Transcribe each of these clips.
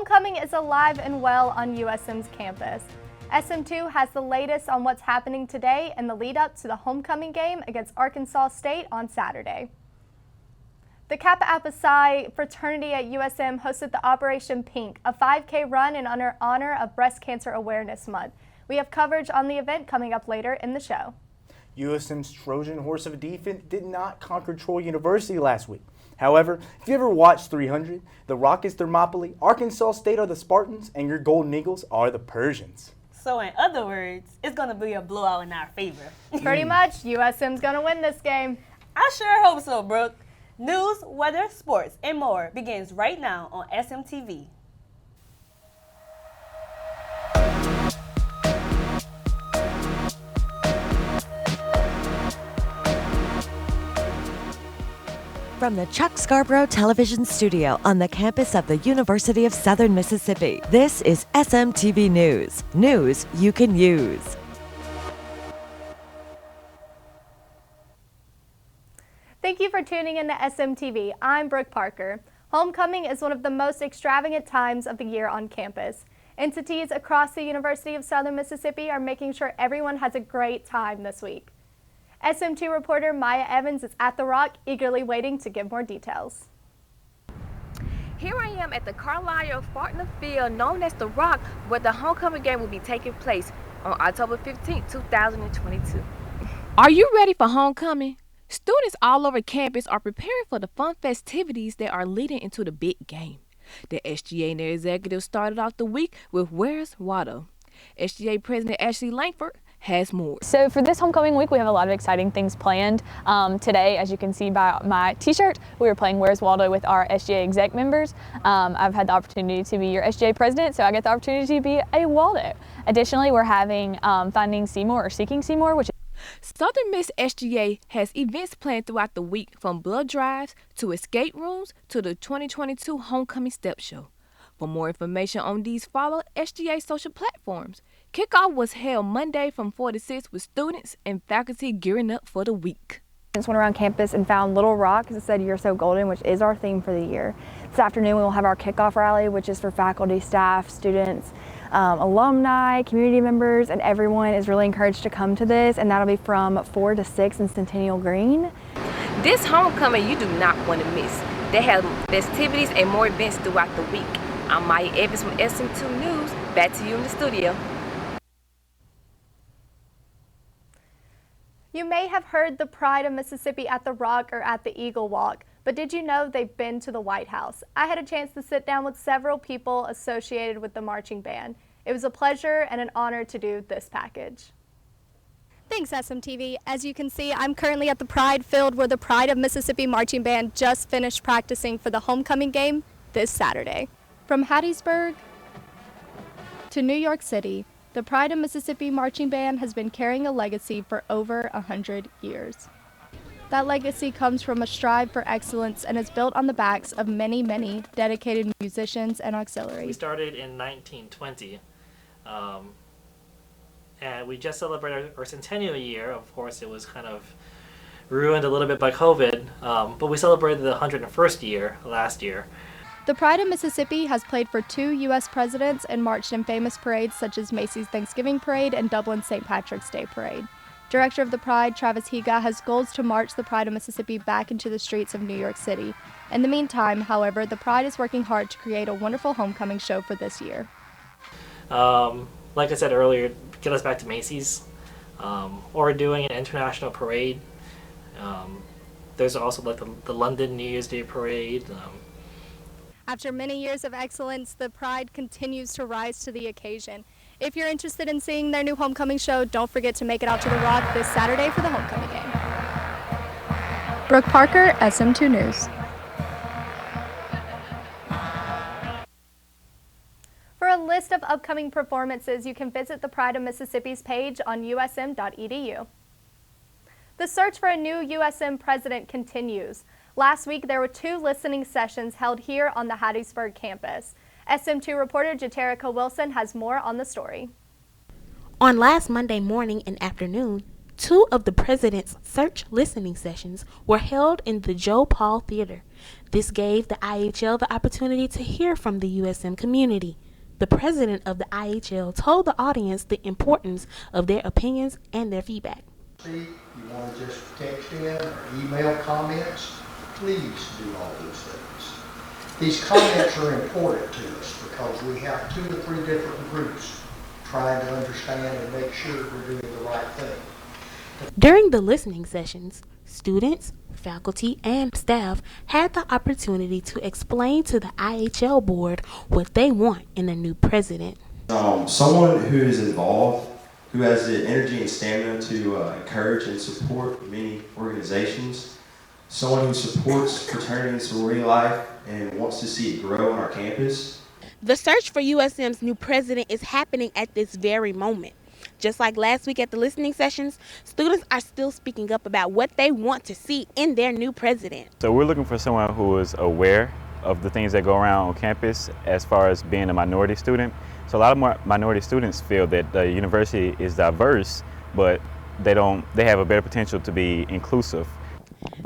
Homecoming is alive and well on USM's campus. SM2 has the latest on what's happening today and the lead up to the homecoming game against Arkansas State on Saturday. The Kappa Alpha Psi fraternity at USM hosted the Operation Pink, a 5K run in honor of Breast Cancer Awareness Month. We have coverage on the event coming up later in the show. USM's Trojan horse of a defense did not conquer Troy University last week. However, if you ever watched 300, the Rockets Thermopylae, Arkansas State are the Spartans, and your Golden Eagles are the Persians. So in other words, it's going to be a blowout in our favor. Pretty much, USM's going to win this game. I sure hope so, Brooke. News, weather, sports, and more begins right now on SMTV. From the Chuck Scarborough Television Studio on the campus of the University of Southern Mississippi, this is SMTV News. News you can use. Thank you for tuning in to SMTV. I'm Brooke Parker. Homecoming is one of the most extravagant times of the year on campus. Entities across the University of Southern Mississippi are making sure everyone has a great time this week. SM2 reporter Maya Evans is at the Rock, eagerly waiting to give more details. Here I am at the Carlisle Fartner Field, known as the Rock, where the homecoming game will be taking place on October 15, 2022. Are you ready for homecoming? Students all over campus are preparing for the fun festivities that are leading into the big game. The SGA and their executives started off the week with Where's Watto? SGA President Ashley Langford has more. So for this homecoming week, we have a lot of exciting things planned. Today, as you can see by my t-shirt, we are playing Where's Waldo with our SGA exec members. I've had the opportunity to be your SGA president, so I get the opportunity to be a Waldo. Additionally, we're having Finding Seymour or Seeking Seymour, which Southern Miss SGA has events planned throughout the week, from blood drives to escape rooms to the 2022 Homecoming Step Show. For more information on these, follow SGA social platforms. Kickoff was held Monday from 4 to 6 with students and faculty gearing up for the week. I just went around campus and found Little Rock, as it said, You're So Golden, which is our theme for the year. This afternoon we will have our kickoff rally, which is for faculty, staff, students, alumni, community members, and everyone is really encouraged to come to this, and that'll be from 4 to 6 in Centennial Green. This homecoming you do not want to miss. They have festivities and more events throughout the week. I'm Maya Evans from SM2 News. Back to you in the studio. You may have heard the Pride of Mississippi at the Rock or at the Eagle Walk, but did you know they've been to the White House? I had a chance to sit down with several people associated with the marching band. It was a pleasure and an honor to do this package. Thanks, SMTV. As you can see, I'm currently at the Pride Field where the Pride of Mississippi marching band just finished practicing for the homecoming game this Saturday. From Hattiesburg to New York City, the Pride of Mississippi marching band has been carrying a legacy for over 100 years. That legacy comes from a strive for excellence and is built on the backs of many, many dedicated musicians and auxiliaries. We started in 1920, and we just celebrated our centennial year. Of course, it was kind of ruined a little bit by COVID, but we celebrated the 101st year last year. The Pride of Mississippi has played for 2 U.S. presidents and marched in famous parades such as Macy's Thanksgiving Parade and Dublin St. Patrick's Day Parade. Director of the Pride, Travis Higa, has goals to march the Pride of Mississippi back into the streets of New York City. In the meantime, however, the Pride is working hard to create a wonderful homecoming show for this year. Like I said earlier, get us back to Macy's, or doing an international parade. There's also like the London New Year's Day Parade. After many years of excellence, the Pride continues to rise to the occasion. If you're interested in seeing their new homecoming show, don't forget to make it out to the Rock this Saturday for the homecoming game. Brooke Parker, SM2 News. For a list of upcoming performances, you can visit the Pride of Mississippi's page on usm.edu. The search for a new USM president continues. Last week, there were 2 listening sessions held here on the Hattiesburg campus. SM2 reporter Jaterica Wilson has more on the story. On last Monday morning and afternoon, Two of the president's search listening sessions were held in the Joe Paul Theater. This gave the IHL the opportunity to hear from the USM community. The president of the IHL told the audience the importance of their opinions and their feedback. You want to just text in or email comments, please do all those things. These comments are important to us because we have 2 or 3 different groups trying to understand and make sure we're doing the right thing. During the listening sessions, students, faculty, and staff had the opportunity to explain to the IHL board what they want in a new president. Someone who is involved, who has the energy and stamina to encourage and support many organizations, someone who supports fraternity and sorority life and wants to see it grow on our campus. The search for USM's new president is happening at this very moment. Just like last week at the listening sessions, students are still speaking up about what they want to see in their new president. So we're looking for someone who is aware of the things that go around on campus as far as being a minority student. So a lot of minority students feel that the university is diverse, but they have a better potential to be inclusive.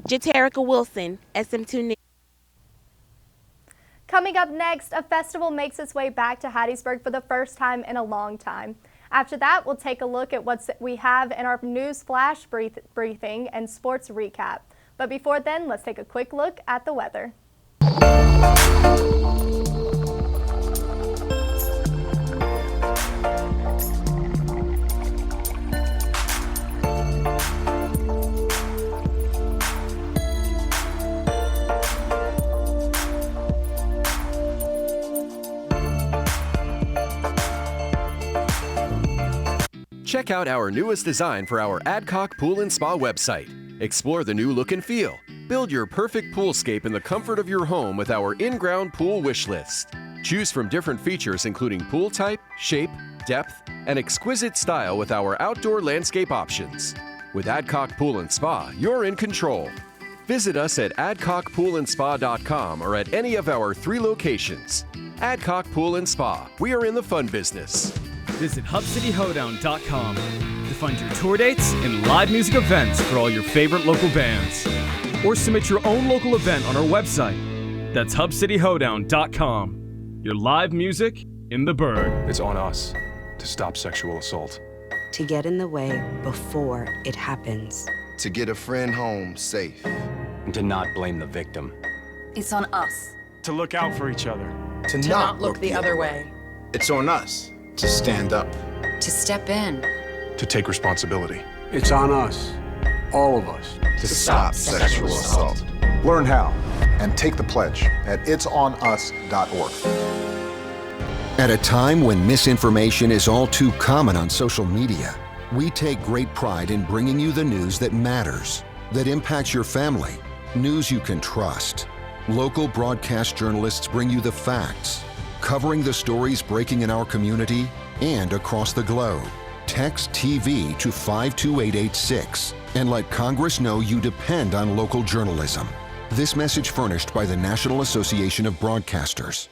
Jaterica Wilson, SM2 News. Coming up next, a festival makes its way back to Hattiesburg for the first time in a long time. After that, we'll take a look at what we have in our news flash briefing and sports recap. But before then, let's take a quick look at the weather. Check out our newest design for our Adcock Pool and Spa website. Explore the new look and feel. Build your perfect poolscape in the comfort of your home with our in-ground pool wish list. Choose from different features including pool type, shape, depth, and exquisite style with our outdoor landscape options. With Adcock Pool and Spa, you're in control. Visit us at adcockpoolandspa.com or at any of our 3 locations. Adcock Pool and Spa, we are in the fun business. Visit hubcityhoedown.com to find your tour dates and live music events for all your favorite local bands. Or submit your own local event on our website. That's hubcityhoedown.com. Your live music in the Burgh. It's on us to stop sexual assault. To get in the way before it happens. To get a friend home safe. And to not blame the victim. It's on us. To look out for each other. To not look the other way. It's on us to stand up. To step in. To take responsibility. It's on us, all of us, to stop sexual assault. Learn how and take the pledge at itsonus.org. At a time when misinformation is all too common on social media, we take great pride in bringing you the news that matters, that impacts your family, news you can trust. Local broadcast journalists bring you the facts, covering the stories breaking in our community and across the globe. Text TV to 52886 and let Congress know you depend on local journalism. This message furnished by the National Association of Broadcasters.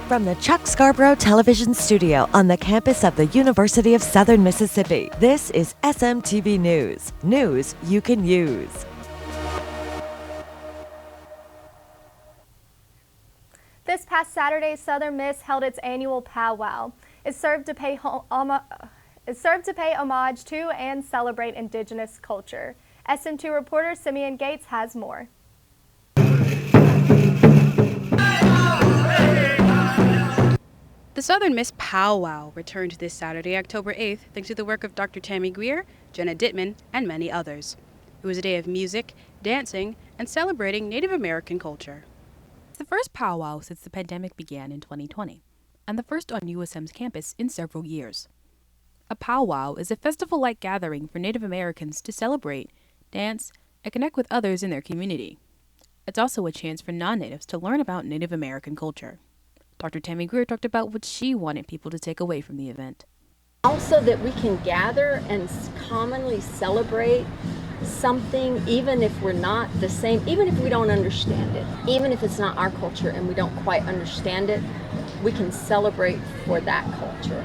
From the Chuck Scarborough Television Studio on the campus of the University of Southern Mississippi, this is SMTV News. News you can use. This past Saturday, Southern Miss held its annual powwow. It served to pay homage to and celebrate Indigenous culture. SM2 reporter Simeon Gates has more. The Southern Miss Powwow returned this Saturday, October 8th, thanks to the work of Dr. Tammy Greer, Jenna Dittman, and many others. It was a day of music, dancing, and celebrating Native American culture. It's the first powwow since the pandemic began in 2020, and the first on USM's campus in several years. A powwow is a festival-like gathering for Native Americans to celebrate, dance, and connect with others in their community. It's also a chance for non-natives to learn about Native American culture. Dr. Tammy Greer talked about what she wanted people to take away from the event. Also that we can gather and commonly celebrate something, even if we're not the same, even if we don't understand it, even if it's not our culture and we don't quite understand it, we can celebrate for that culture.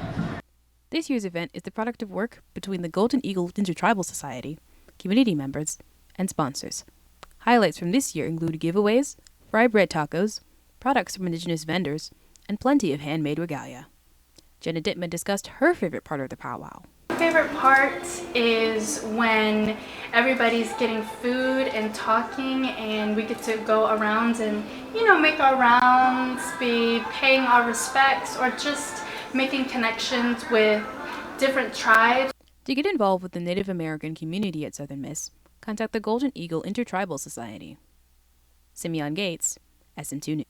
This year's event is the product of work between the Golden Eagle Intertribal Society, community members, and sponsors. Highlights from this year include giveaways, fry bread tacos, products from indigenous vendors, and plenty of handmade regalia. Jenna Dittman discussed her favorite part of the powwow. My favorite part is when everybody's getting food and talking, and we get to go around and, make our rounds, be paying our respects, or just making connections with different tribes. To get involved with the Native American community at Southern Miss, contact the Golden Eagle Intertribal Society. Simeon Gates, SM2 News.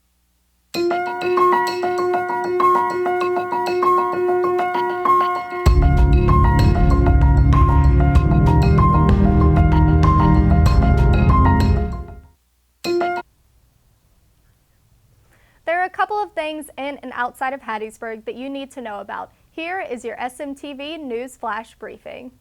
There are a couple of things in and outside of Hattiesburg that you need to know about. Here is your SMTV News Flash Briefing.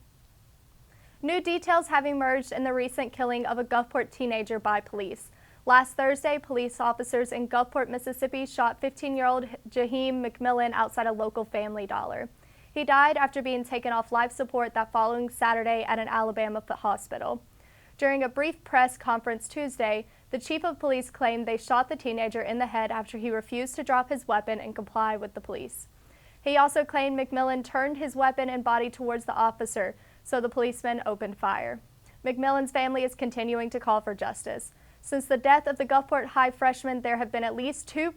New details have emerged in the recent killing of a Gulfport teenager by police. Last Thursday, police officers in Gulfport, Mississippi shot 15-year-old Jaheim McMillan outside a local Family Dollar. He died after being taken off life support that following Saturday at an Alabama hospital. During a brief press conference Tuesday, the chief of police claimed they shot the teenager in the head after he refused to drop his weapon and comply with the police. He also claimed McMillan turned his weapon and body towards the officer, so the policeman opened fire. McMillan's family is continuing to call for justice. Since the death of the Gulfport High freshman, there have been at least two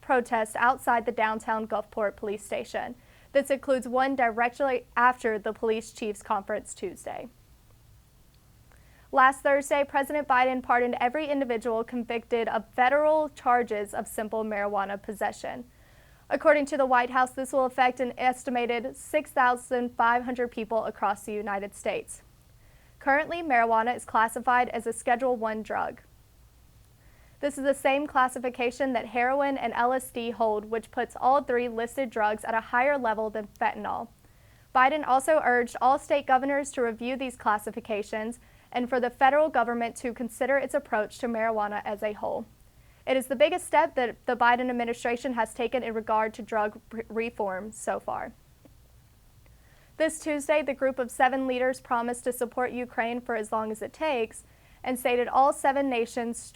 protests outside the downtown Gulfport police station. This includes one directly after the police chief's conference Tuesday. Last Thursday, President Biden pardoned every individual convicted of federal charges of simple marijuana possession. According to the White House, this will affect an estimated 6,500 people across the United States. Currently, marijuana is classified as a Schedule I drug. This is the same classification that heroin and LSD hold, which puts all three listed drugs at a higher level than fentanyl. Biden also urged all state governors to review these classifications and for the federal government to consider its approach to marijuana as a whole. It is the biggest step that the Biden administration has taken in regard to drug reform so far. This Tuesday, the group of 7 leaders promised to support Ukraine for as long as it takes and stated all 7 nations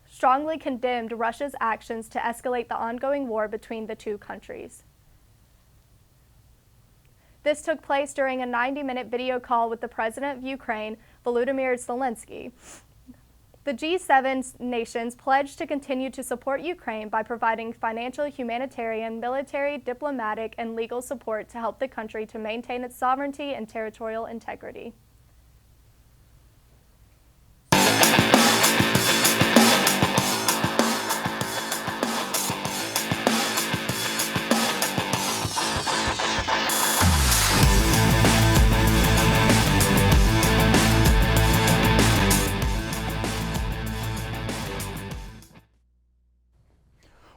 strongly condemned Russia's actions to escalate the ongoing war between the two countries. This took place during a 90-minute video call with the president of Ukraine, Volodymyr Zelensky. The G7 nations pledged to continue to support Ukraine by providing financial, humanitarian, military, diplomatic, and legal support to help the country to maintain its sovereignty and territorial integrity.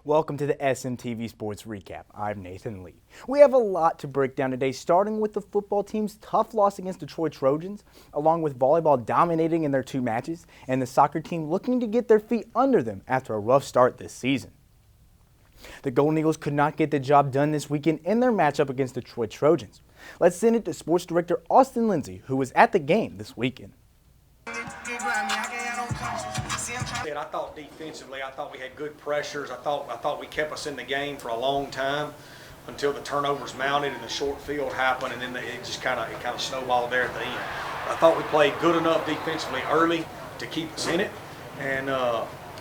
Welcome to the SMTV Sports Recap. I'm Nathan Lee. We have a lot to break down today, starting with the football team's tough loss against Detroit Trojans, along with volleyball dominating in their 2 matches, and the soccer team looking to get their feet under them after a rough start this season. The Golden Eagles could not get the job done this weekend in their matchup against the Detroit Trojans. Let's send it to Sports Director Austin Lindsay, who was at the game this weekend. I thought defensively, I thought we had good pressures. I thought we kept us in the game for a long time until the turnovers mounted and the short field happened, and then it just kind of snowballed there at the end. I thought we played good enough defensively early to keep us in it, and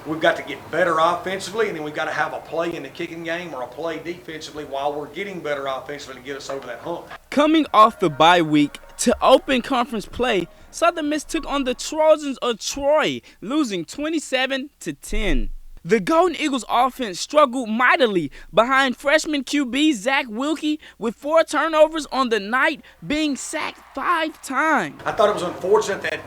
we've got to get better offensively, and then we've got to have a play in the kicking game or a play defensively while we're getting better offensively to get us over that hump. Coming off the bye week to open conference play, Southern Miss took on the Trojans of Troy, losing 27-10. The Golden Eagles offense struggled mightily behind freshman QB Zach Wilkie with 4 turnovers on the night, being sacked 5 times. I thought it was unfortunate that,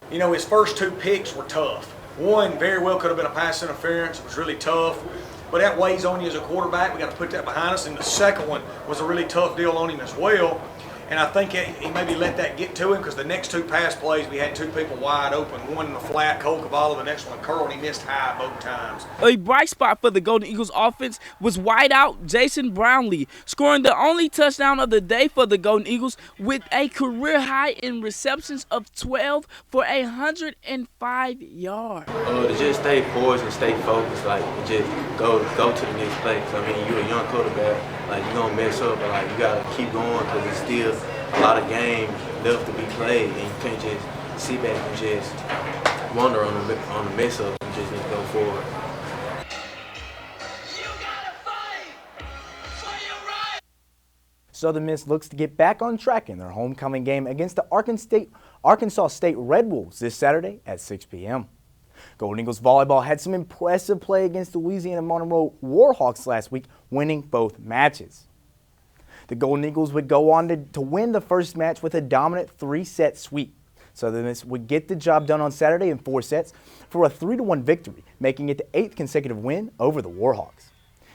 his first 2 picks were tough. One very well could have been a pass interference. It was really tough. But that weighs on you as a quarterback. We got to put that behind us. And the second one was a really tough deal on him as well. And I think he maybe let that get to him because the next two pass plays, we had two people wide open. One in the flat, Cole Cavallo, the next one, Curl, and he missed high both times. A bright spot for the Golden Eagles offense was wideout Jason Brownlee, scoring the only touchdown of the day for the Golden Eagles with a career high in receptions of 12 for 105 yards. To just stay poised and stay focused, like just go to the next play. 'Cause, I mean, you're a young quarterback, like you're gonna mess up, but like you gotta keep going because there's still a lot of games left to be played, and you can't just sit back and just wonder on the mess up. You just need to go forward. Southern Miss looks to get back on track in their homecoming game against the Arkansas State Red Wolves this Saturday at 6 p.m. Golden Eagles volleyball had some impressive play against the Louisiana Monroe Warhawks last week, winning both matches. The Golden Eagles would go on to win the first match with a dominant 3-set sweep. Southern Miss would get the job done on Saturday in 4 sets for a 3-1 victory, making it the 8th consecutive win over the Warhawks.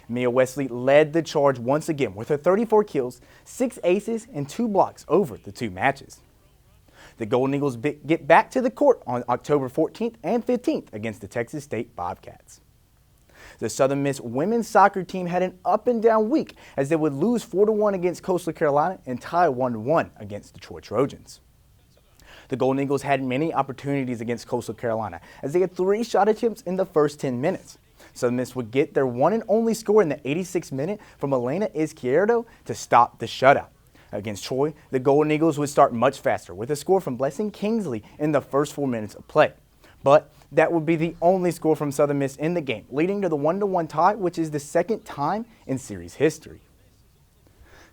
Mia Wesley led the charge once again with her 34 kills, 6 aces, and 2 blocks over the 2 matches. The Golden Eagles get back to the court on October 14th and 15th against the Texas State Bobcats. The Southern Miss women's soccer team had an up-and-down week as they would lose 4-1 against Coastal Carolina and tie 1-1 against Detroit Trojans. The Golden Eagles had many opportunities against Coastal Carolina as they had 3 shot attempts in the first 10 minutes. Southern Miss would get their one and only score in the 86th minute from Elena Izquierdo to stop the shutout. Against Troy, the Golden Eagles would start much faster with a score from Blessing Kingsley in the first 4 minutes of play. But that would be the only score from Southern Miss in the game, leading to the 1-1 tie, which is the second time in series history.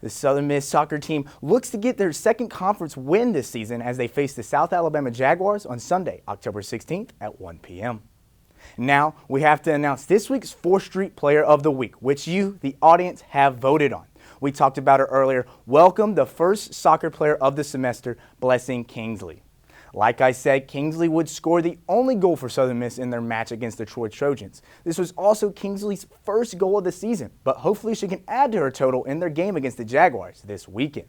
The Southern Miss soccer team looks to get their second conference win this season as they face the South Alabama Jaguars on Sunday, October 16th at 1 p.m. Now, we have to announce this week's 4th Street Player of the Week, which you, the audience, have voted on. We talked about it earlier. Welcome the first soccer player of the semester, Blessing Kingsley. Like I said, Kingsley would score the only goal for Southern Miss in their match against the Detroit Trojans. This was also Kingsley's first goal of the season, but hopefully she can add to her total in their game against the Jaguars this weekend.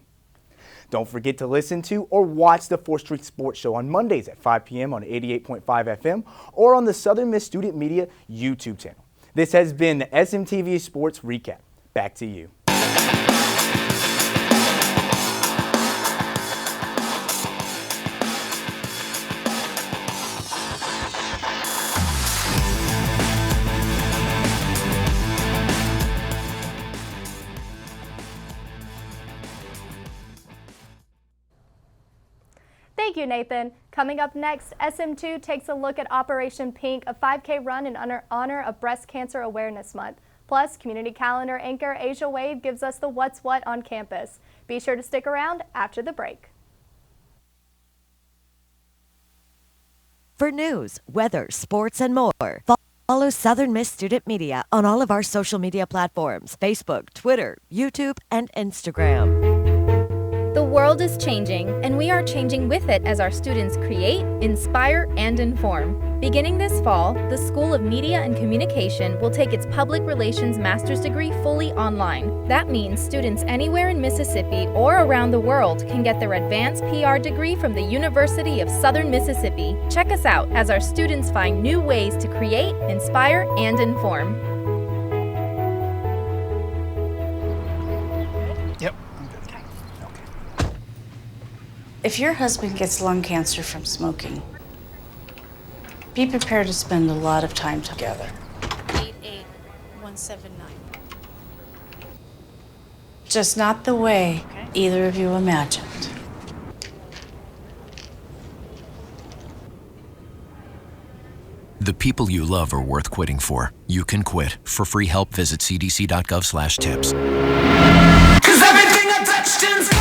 Don't forget to listen to or watch the 4th Street Sports Show on Mondays at 5 p.m. on 88.5 FM or on the Southern Miss Student Media YouTube channel. This has been the SMTV Sports Recap. Back to you. Thank you, Nathan. Coming up next, SM2 takes a look at Operation Pink, a 5K run in honor of Breast Cancer Awareness Month. Plus, community calendar anchor Asia Wade gives us the what's what on campus. Be sure to stick around after the break. For news, weather, sports, and more, follow Southern Miss Student Media on all of our social media platforms: Facebook, Twitter, YouTube, and Instagram. The world is changing, and we are changing with it as our students create, inspire, and inform. Beginning this fall, the School of Media and Communication will take its Public Relations Master's degree fully online. That means students anywhere in Mississippi or around the world can get their advanced PR degree from the University of Southern Mississippi. Check us out as our students find new ways to create, inspire, and inform. If your husband gets lung cancer from smoking, be prepared to spend a lot of time together. 88179. Just not the way either of you imagined. The people you love are worth quitting for. You can quit. For free help, visit cdc.gov/tips. 'Cause everything I touch turns gold.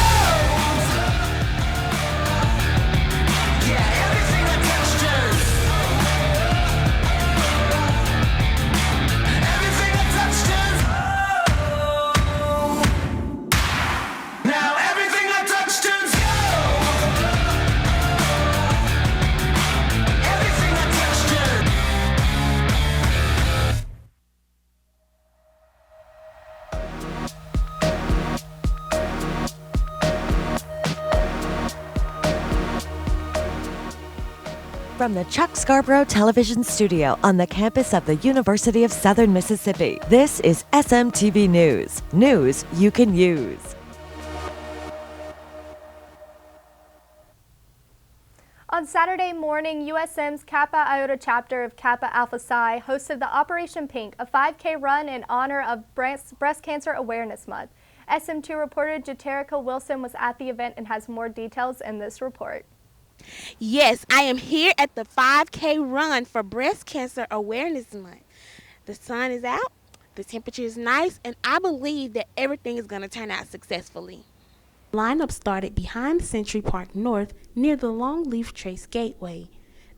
From the Chuck Scarborough Television Studio on the campus of the University of Southern Mississippi, this is SMTV News. News you can use. On Saturday morning, USM's Kappa Iota chapter of Kappa Alpha Psi hosted the Operation Pink, a 5K run in honor of Breast Cancer Awareness Month. SM2 reporter Jeterica Wilson was at the event and has more details in this report. Yes, I am here at the 5K run for Breast Cancer Awareness Month. The sun is out, the temperature is nice, and I believe that everything is going to turn out successfully. Lineup started behind Century Park North near the Longleaf Trace Gateway.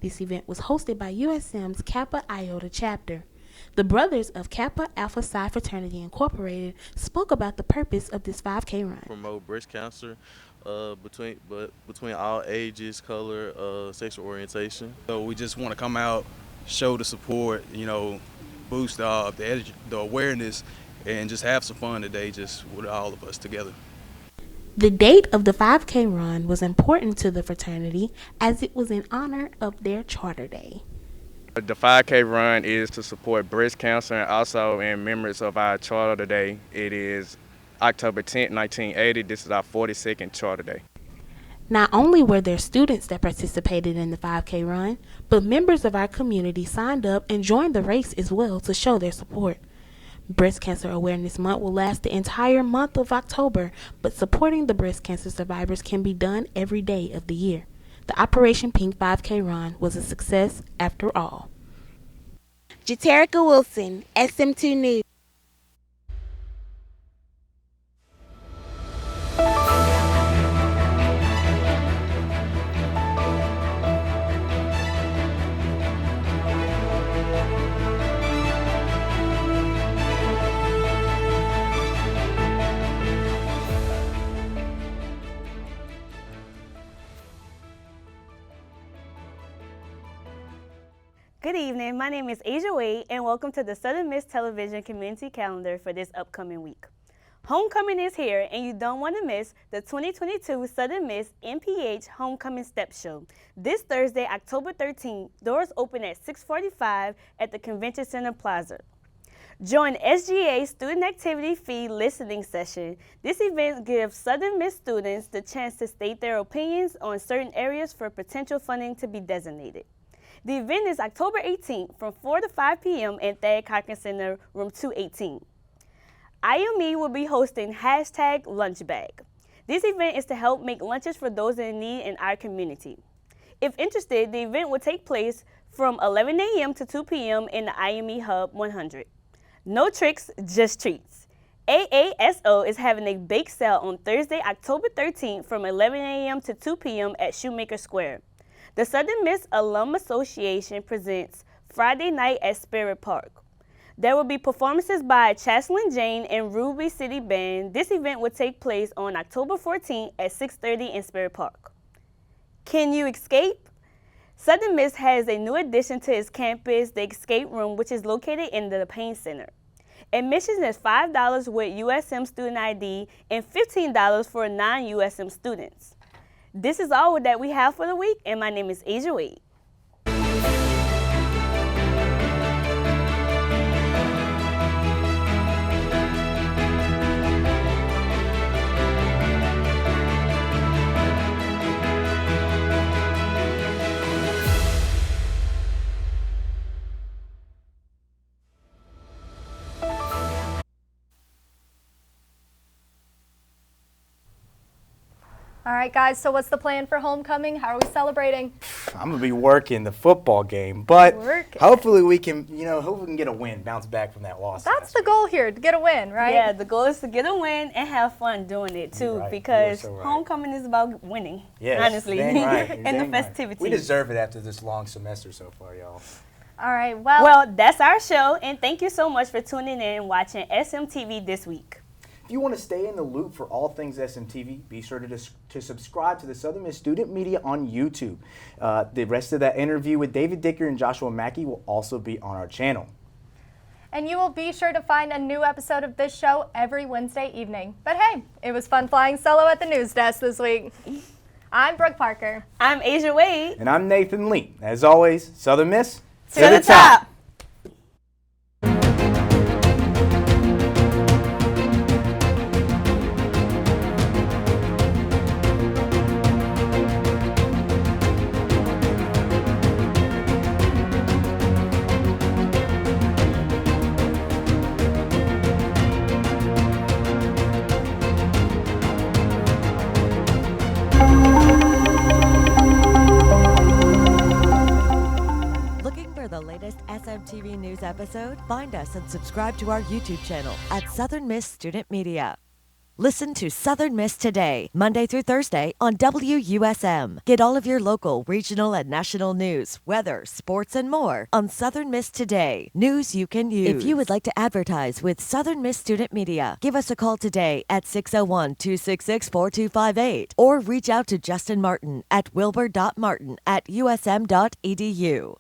This event was hosted by USM's Kappa Iota chapter. The Brothers of Kappa Alpha Psi Fraternity Incorporated spoke about the purpose of this 5K run. Promote breast cancer between all ages, color, sexual orientation. So we just want to come out, show the support, boost the awareness, and just have some fun today, just with all of us together. The date of the 5K run was important to the fraternity as it was in honor of their charter day. The 5K run is to support breast cancer and also in memories of our charter day. It is October 10th, 1980. This is our 42nd charter day. Not only were there students that participated in the 5K run, but members of our community signed up and joined the race as well to show their support. Breast Cancer Awareness Month will last the entire month of October, but supporting the breast cancer survivors can be done every day of the year. The Operation Pink 5K run was a success after all. Jeterica Wilson, SM2 News. Good evening, my name is Asia Wade and welcome to the Southern Miss Television Community Calendar for this upcoming week. Homecoming is here and you don't want to miss the 2022 Southern Miss NPH Homecoming Step Show. This Thursday, October 13th, doors open at 6:45 at the Convention Center Plaza. Join SGA Student Activity Fee Listening Session. This event gives Southern Miss students the chance to state their opinions on certain areas for potential funding to be designated. The event is October 18th from 4 to 5 p.m. in Thad Cochran Center, room 218. IME will be hosting #LunchBag. This event is to help make lunches for those in need in our community. If interested, the event will take place from 11 a.m. to 2 p.m. in the IME Hub 100. No tricks, just treats. AASO is having a bake sale on Thursday, October 13th from 11 a.m. to 2 p.m. at Shoemaker Square. The Southern Miss Alum Association presents Friday Night at Spirit Park. There will be performances by Chaslin Jane and Ruby City Band. This event will take place on October 14th at 6:30 in Spirit Park. Can you escape? Southern Miss has a new addition to its campus, the Escape Room, which is located in the Payne Center. Admission is $5 with USM student ID and $15 for non-USM students. This is all that we have for the week, and my name is Asia Wade. All right, guys, so what's the plan for homecoming? How are we celebrating? I'm going to be working the football game, but hopefully we can, hopefully we can get a win, bounce back from that loss. That's the goal here, to get a win, right? Yeah, the goal is to get a win and have fun doing it, too, Right. because So right. homecoming is about winning, Yes, honestly, dang right, and dang the right. festivities. We deserve it after this long semester so far, y'all. All right, well. Well, that's our show, and thank you so much for tuning in and watching SMTV this week. If you want to stay in the loop for all things SMTV, be sure to subscribe to the Southern Miss Student Media on YouTube. The rest of that interview with David Dicker and Joshua Mackey will also be on our channel. And you will be sure to find a new episode of this show every Wednesday evening. But hey, it was fun flying solo at the news desk this week. I'm Brooke Parker. I'm Asia Wade. And I'm Nathan Lee. As always, Southern Miss to the top. Looking for the latest SMTV News episode? Find us and subscribe to our YouTube channel at Southern Miss Student Media. Listen to Southern Miss Today, Monday through Thursday on WUSM. Get all of your local, regional, and national news, weather, sports, and more on Southern Miss Today. News you can use. If you would like to advertise with Southern Miss Student Media, give us a call today at 601-266-4258 or reach out to Justin Martin at wilbur.martin@usm.edu.